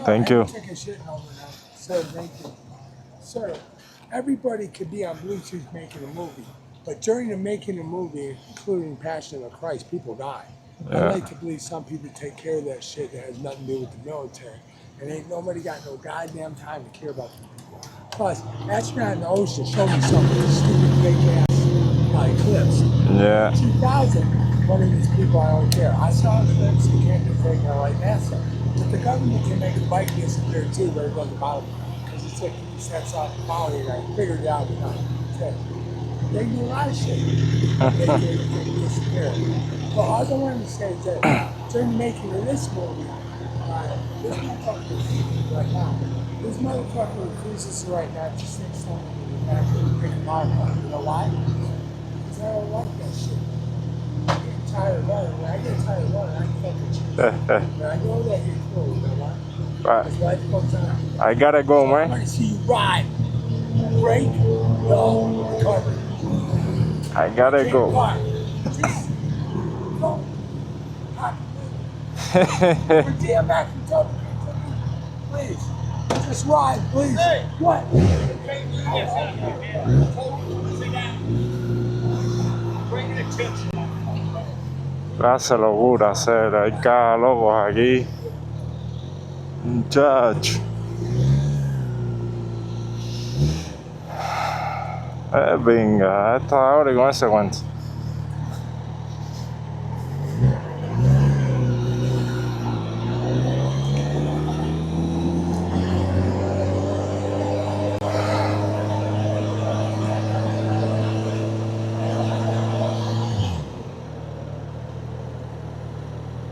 Thank you. Take a shit over now. Sir, thank you. Sir, everybody could be on Bluetooth making a movie, but during the making of the movie, including Passion of Christ, people die. I like to believe some people take care of that shit that has nothing to do with the military. And ain't nobody got no goddamn time to care about them people. Plus, astronaut in the ocean, show me something stupid fake ass clips. Yeah. 2000, one of these people I don't care. I saw clips, you can't do fake like NASA. But the government can make a bike disappear too, but it doesn't bother me. Because it's like 50 cents off the quality, and I figured it out enough. They do a lot of shit. They can disappear. But all I wanted to say is that during the making of this movie, this motherfucker right now, this motherfucker refuses right now to stick something in the back and pick him out. You know why? Because I don't like that shit. I get tired of running. When I get tired of running, I fucking choose. When I know that you're cool, you know what? Because life goes on. I gotta go, I man. want to see you ride. Break, no, recover. I gotta go. Just go. For dear back and tell me, please. Just ride, please. Hey. What? Hace locura hacer, hay cada locos aquí. Muchacho. Venga, a esta hora y con ese cuento.